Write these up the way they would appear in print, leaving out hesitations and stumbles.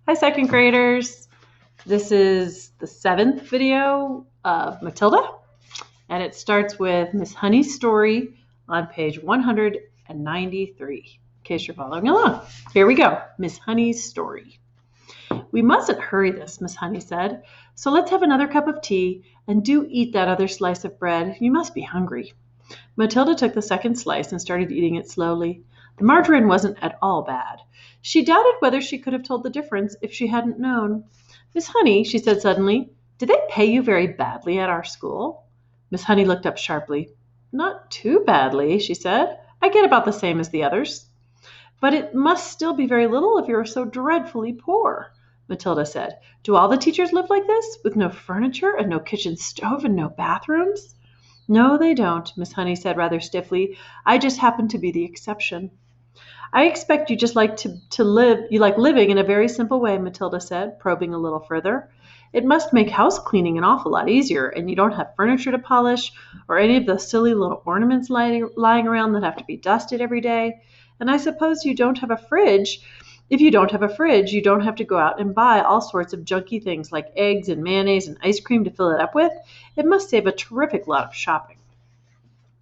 Hi, second graders. This is the 7th video of Matilda, and it starts with Miss Honey's story on page 193, in case you're following along. Here we go, Miss Honey's story. We mustn't hurry this, Miss Honey said, so let's have another cup of tea, and do eat that other slice of bread. You must be hungry. Matilda took the second slice and started eating it slowly. The margarine wasn't at all bad. She doubted whether she could have told the difference if she hadn't known. Miss Honey, she said suddenly, did they pay you very badly at our school? Miss Honey looked up sharply. Not too badly, she said. I get about the same as the others. But it must still be very little if you are so dreadfully poor, Matilda said. Do all the teachers live like this, with no furniture and no kitchen stove and no bathrooms? No, they don't, Miss Honey said rather stiffly. I just happen to be the exception. I expect you just like to live. You like living in a very simple way, Matilda said, probing a little further. It must make house cleaning an awful lot easier, and you don't have furniture to polish or any of those silly little ornaments lying around that have to be dusted every day. And I suppose you don't have a fridge. If you don't have a fridge, you don't have to go out and buy all sorts of junky things like eggs and mayonnaise and ice cream to fill it up with. It must save a terrific lot of shopping.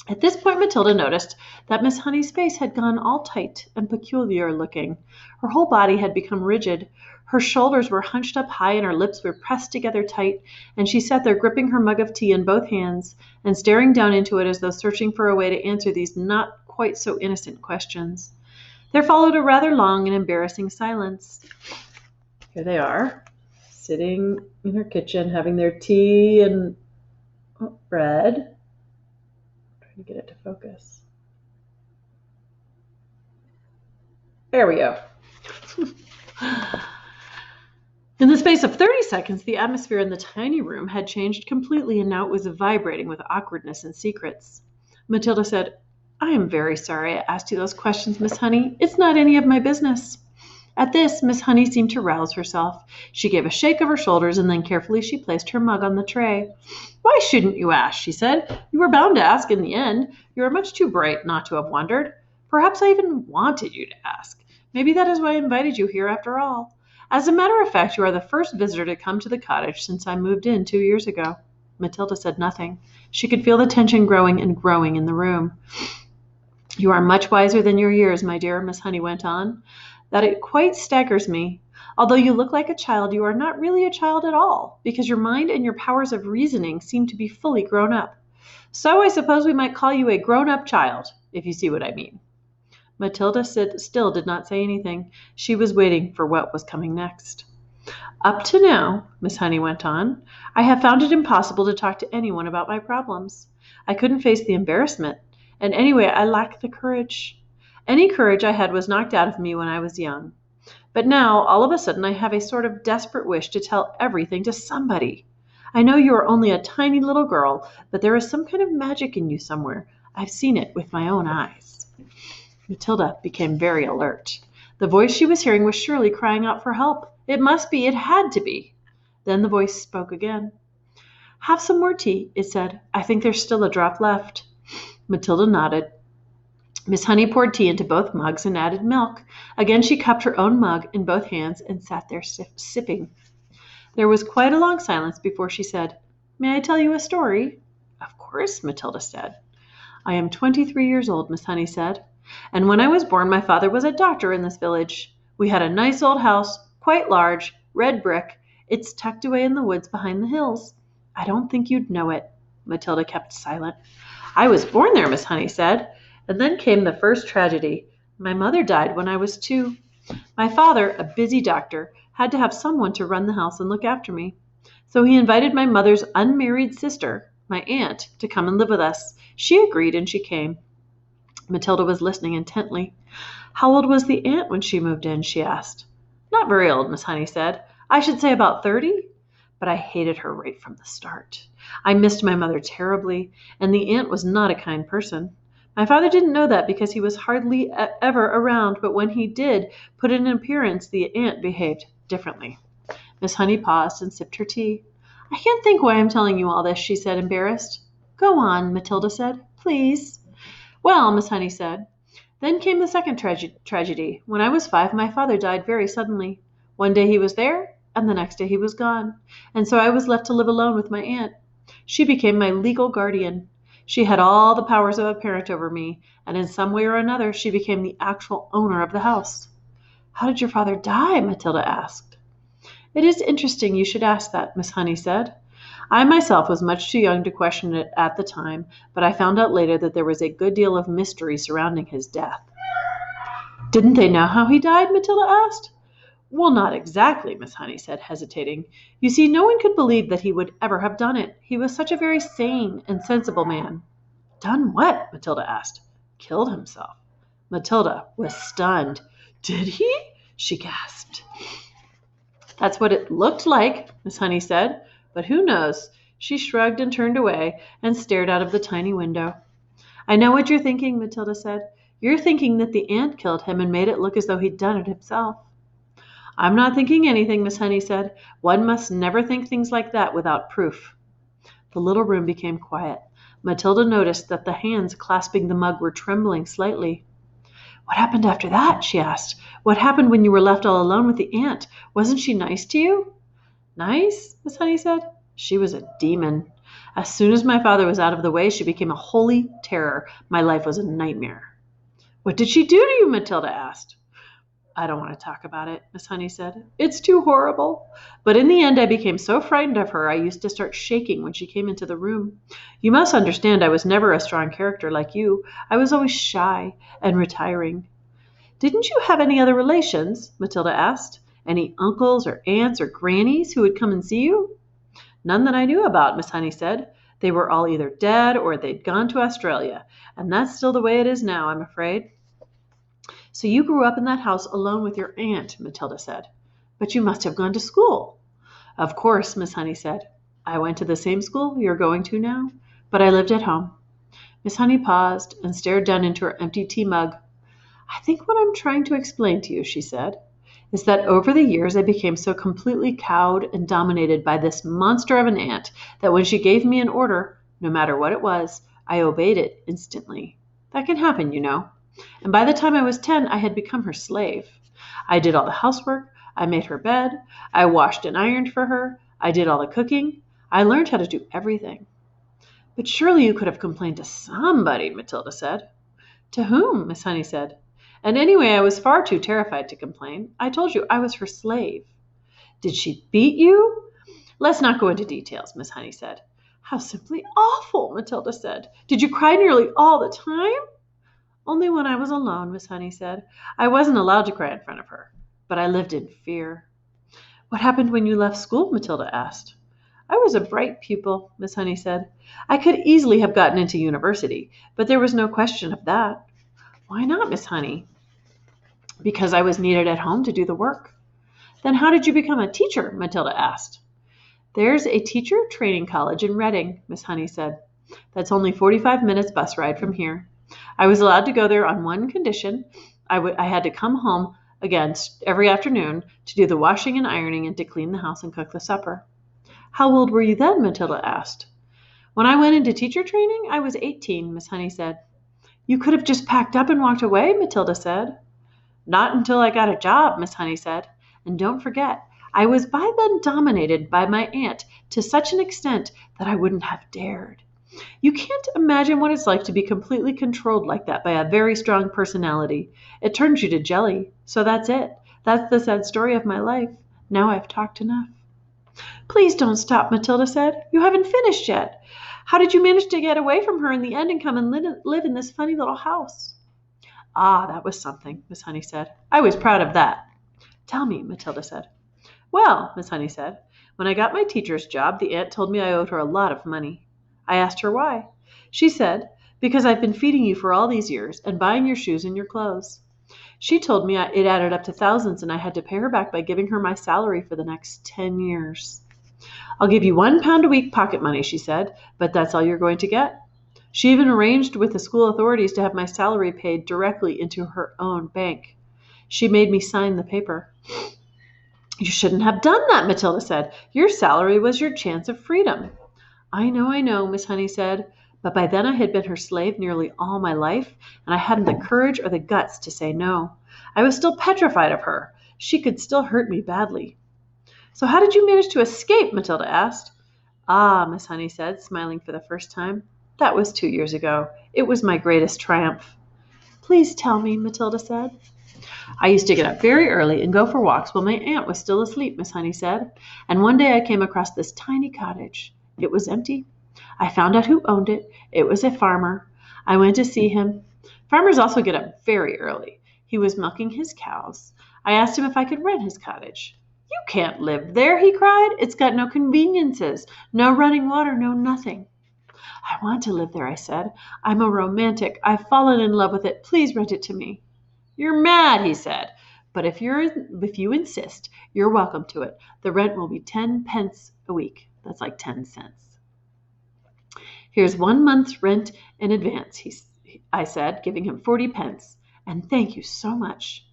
At this point, Matilda noticed that Miss Honey's face had gone all tight and peculiar looking. Her whole body had become rigid. Her shoulders were hunched up high and her lips were pressed together tight, and she sat there gripping her mug of tea in both hands and staring down into it as though searching for a way to answer these not quite so innocent questions. There followed a rather long and embarrassing silence. Here they are, sitting in her kitchen, having their tea and bread. To get it to focus. There we go. In the space of 30 seconds, the atmosphere in the tiny room had changed completely, and now it was vibrating with awkwardness and secrets. Matilda said, I am very sorry I asked you those questions, Miss Honey. It's not any of my business. At this, Miss Honey seemed to rouse herself. She gave a shake of her shoulders, and then carefully she placed her mug on the tray. Why shouldn't you ask, she said. You were bound to ask in the end. You are much too bright not to have wondered. Perhaps I even wanted you to ask. Maybe that is why I invited you here after all. As a matter of fact, you are the first visitor to come to the cottage since I moved in 2 years ago. Matilda said nothing. She could feel the tension growing and growing in the room. You are much wiser than your years, my dear, Miss Honey went on. That it quite staggers me. Although you look like a child, you are not really a child at all, because your mind and your powers of reasoning seem to be fully grown up. So I suppose we might call you a grown-up child, if you see what I mean. Matilda still did not say anything. She was waiting for what was coming next. Up to now, Miss Honey went on, I have found it impossible to talk to anyone about my problems. I couldn't face the embarrassment, and anyway, I lacked the courage. Any courage I had was knocked out of me when I was young. But now, all of a sudden, I have a sort of desperate wish to tell everything to somebody. I know you are only a tiny little girl, but there is some kind of magic in you somewhere. I've seen it with my own eyes. Matilda became very alert. The voice she was hearing was surely crying out for help. It must be. It had to be. Then the voice spoke again. Have some more tea, it said. I think there's still a drop left. Matilda nodded. Miss Honey poured tea into both mugs and added milk. Again she cupped her own mug in both hands and sat there sipping. There was quite a long silence before she said, May I tell you a story? Of course, Matilda said. I am 23 years old, Miss Honey said, and when I was born my father was a doctor in this village. We had a nice old house, quite large, red brick. It's tucked away in the woods behind the hills. I don't think you'd know it. Matilda kept silent. I was born there, Miss Honey said. And then came the first tragedy. My mother died when I was 2. My father, a busy doctor, had to have someone to run the house and look after me. So he invited my mother's unmarried sister, my aunt, to come and live with us. She agreed and she came. Matilda was listening intently. How old was the aunt when she moved in? She asked. Not very old, Miss Honey said. I should say about 30. But I hated her right from the start. I missed my mother terribly, and the aunt was not a kind person. My father didn't know that because he was hardly ever around, but when he did put in an appearance, the aunt behaved differently. Miss Honey paused and sipped her tea. I can't think why I'm telling you all this, she said, embarrassed. Go on, Matilda said, please. Well, Miss Honey said, then came the second tragedy. When I was 5, my father died very suddenly. One day he was there, and the next day he was gone, and so I was left to live alone with my aunt. She became my legal guardian. She had all the powers of a parent over me, and in some way or another she became the actual owner of the house. How did your father die? Matilda asked. It is interesting you should ask that, Miss Honey said. I myself was much too young to question it at the time, but I found out later that there was a good deal of mystery surrounding his death. Didn't they know how he died? Matilda asked. Well, not exactly, Miss Honey said, hesitating. You see, no one could believe that he would ever have done it. He was such a very sane and sensible man. Done what? Matilda asked. Killed himself. Matilda was stunned. Did he? She gasped. That's what it looked like, Miss Honey said. But who knows? She shrugged and turned away and stared out of the tiny window. I know what you're thinking, Matilda said. You're thinking that the ant killed him and made it look as though he'd done it himself. I'm not thinking anything, Miss Honey said. One must never think things like that without proof. The little room became quiet. Matilda noticed that the hands clasping the mug were trembling slightly. What happened after that? She asked. What happened when you were left all alone with the ant? Wasn't she nice to you? Nice? Miss Honey said. She was a demon. As soon as my father was out of the way, she became a holy terror. My life was a nightmare. What did she do to you? Matilda asked. I don't want to talk about it, Miss Honey said. It's too horrible. But in the end, I became so frightened of her, I used to start shaking when she came into the room. You must understand I was never a strong character like you. I was always shy and retiring. Didn't you have any other relations? Matilda asked. Any uncles or aunts or grannies who would come and see you? None that I knew about, Miss Honey said. They were all either dead or they'd gone to Australia. And that's still the way it is now, I'm afraid. So you grew up in that house alone with your aunt, Matilda said. But you must have gone to school. Of course, Miss Honey said. I went to the same school you're going to now, but I lived at home. Miss Honey paused and stared down into her empty tea mug. I think what I'm trying to explain to you, she said, is that over the years I became so completely cowed and dominated by this monster of an aunt that when she gave me an order, no matter what it was, I obeyed it instantly. That can happen, you know. And by the time I was 10, I had become her slave. I did all the housework. I made her bed. I washed and ironed for her. I did all the cooking. I learned how to do everything. But surely you could have complained to somebody, Matilda said. To whom? Miss Honey said. And anyway, I was far too terrified to complain. I told you I was her slave. Did she beat you? Let's not go into details, Miss Honey said. How simply awful, Matilda said. Did you cry nearly all the time? Only when I was alone, Miss Honey said. I wasn't allowed to cry in front of her, but I lived in fear. What happened when you left school? Matilda asked. I was a bright pupil, Miss Honey said. I could easily have gotten into university, but there was no question of that. Why not, Miss Honey? Because I was needed at home to do the work. Then how did you become a teacher? Matilda asked. There's a teacher training college in Reading, Miss Honey said. That's only 45 minutes bus ride from here. I was allowed to go there on one condition. I had to come home again every afternoon to do the washing and ironing and to clean the house and cook the supper. How old were you then? Matilda asked. When I went into teacher training, I was 18, Miss Honey said. You could have just packed up and walked away, Matilda said. Not until I got a job, Miss Honey said. And don't forget, I was by then dominated by my aunt to such an extent that I wouldn't have dared. You can't imagine what it's like to be completely controlled like that by a very strong personality. It turns you to jelly. So that's it. That's the sad story of my life. Now I've talked enough. Please don't stop, Matilda said. You haven't finished yet. How did you manage to get away from her in the end and come and live in this funny little house? Ah, that was something, Miss Honey said. I was proud of that. Tell me, Matilda said. Well, Miss Honey said, when I got my teacher's job, the aunt told me I owed her a lot of money. I asked her why. She said, because I've been feeding you for all these years and buying your shoes and your clothes. She told me it added up to thousands and I had to pay her back by giving her my salary for the next 10 years. I'll give you £1 a week pocket money, she said, but that's all you're going to get. She even arranged with the school authorities to have my salary paid directly into her own bank. She made me sign the paper. You shouldn't have done that, Matilda said. Your salary was your chance of freedom. I know, Miss Honey said, but by then I had been her slave nearly all my life, and I hadn't the courage or the guts to say no. I was still petrified of her. She could still hurt me badly. So how did you manage to escape? Matilda asked. Ah, Miss Honey said, smiling for the first time. That was 2 years ago. It was my greatest triumph. Please tell me, Matilda said. I used to get up very early and go for walks while my aunt was still asleep, Miss Honey said. And one day I came across this tiny cottage. It was empty. I found out who owned it. It was a farmer. I went to see him. Farmers also get up very early. He was milking his cows. I asked him if I could rent his cottage. You can't live there, he cried. It's got no conveniences, no running water, no nothing. I want to live there, I said. I'm a romantic. I've fallen in love with it. Please rent it to me. You're mad, he said. But if you insist, you're welcome to it. The rent will be 10 pence a week. That's like 10 cents. Here's 1 month's rent in advance, I said, giving him 40 pence. And thank you so much.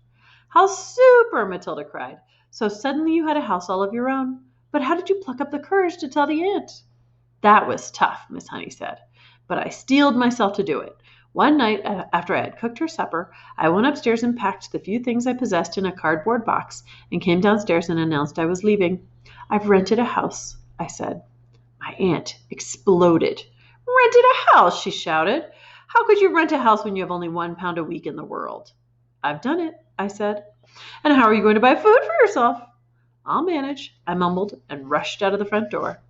How super, Matilda cried. So suddenly you had a house all of your own. But how did you pluck up the courage to tell the aunt? That was tough, Miss Honey said. But I steeled myself to do it. One night, after I had cooked her supper, I went upstairs and packed the few things I possessed in a cardboard box and came downstairs and announced I was leaving. I've rented a house, I said. My aunt exploded. Rented a house, she shouted. How could you rent a house when you have only £1 a week in the world? I've done it, I said. And how are you going to buy food for yourself? I'll manage, I mumbled and rushed out of the front door.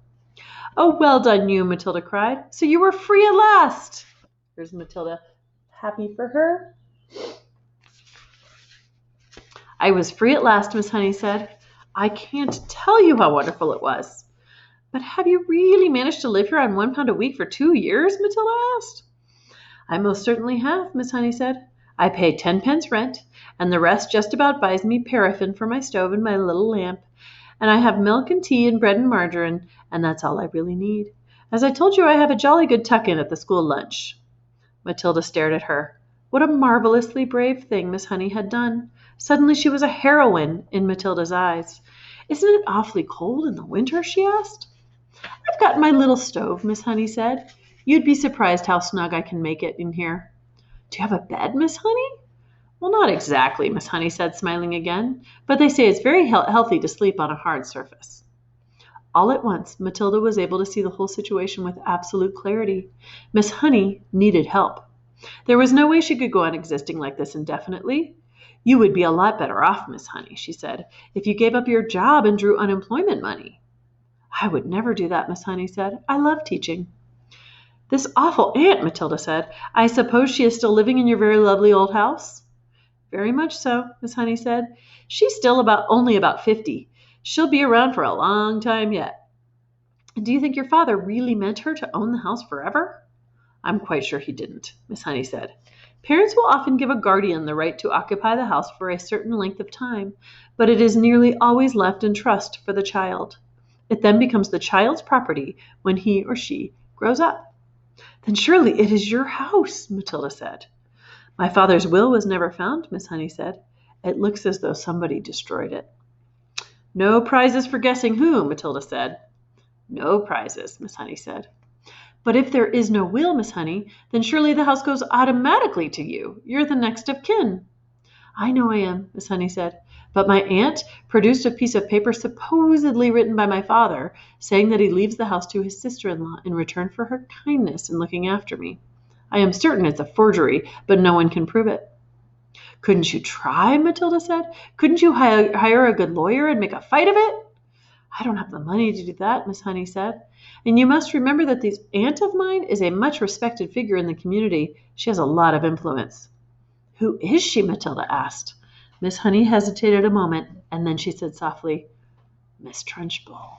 Oh, well done you, Matilda cried. So you were free at last. Here's Matilda, happy for her. I was free at last, Miss Honey said. I can't tell you how wonderful it was. But have you really managed to live here on £1 a week for 2 years? Matilda asked. I most certainly have, Miss Honey said. I pay 10 pence rent, and the rest just about buys me paraffin for my stove and my little lamp. And I have milk and tea and bread and margarine, and that's all I really need. As I told you, I have a jolly good tuck-in at the school lunch. Matilda stared at her. What a marvelously brave thing Miss Honey had done. Suddenly she was a heroine in Matilda's eyes. Isn't it awfully cold in the winter? She asked. I've got my little stove, Miss Honey said. You'd be surprised how snug I can make it in here. Do you have a bed, Miss Honey? Well, not exactly, Miss Honey said, smiling again, but they say it's very healthy to sleep on a hard surface. All at once, Matilda was able to see the whole situation with absolute clarity. Miss Honey needed help. There was no way she could go on existing like this indefinitely. You would be a lot better off, Miss Honey, she said, if you gave up your job and drew unemployment money. I would never do that, Miss Honey said. I love teaching. This awful aunt, Matilda said. I suppose she is still living in your very lovely old house? Very much so, Miss Honey said. She's still only about 50. She'll be around for a long time yet. Do you think your father really meant her to own the house forever? I'm quite sure he didn't, Miss Honey said. Parents will often give a guardian the right to occupy the house for a certain length of time, but it is nearly always left in trust for the child. It then becomes the child's property when he or she grows up. Then surely it is your house, Matilda said. My father's will was never found, Miss Honey said. It looks as though somebody destroyed it. No prizes for guessing who, Matilda said. No prizes, Miss Honey said. But if there is no will, Miss Honey, then surely the house goes automatically to you. You're the next of kin. I know I am, Miss Honey said. But my aunt produced a piece of paper supposedly written by my father, saying that he leaves the house to his sister-in-law in return for her kindness in looking after me. I am certain it's a forgery, but no one can prove it. Couldn't you try, Matilda said. Couldn't you hire a good lawyer and make a fight of it? I don't have the money to do that, Miss Honey said. And you must remember that this aunt of mine is a much respected figure in the community. She has a lot of influence. Who is she? Matilda asked. Miss Honey hesitated a moment, and then she said softly, Miss Trunchbull.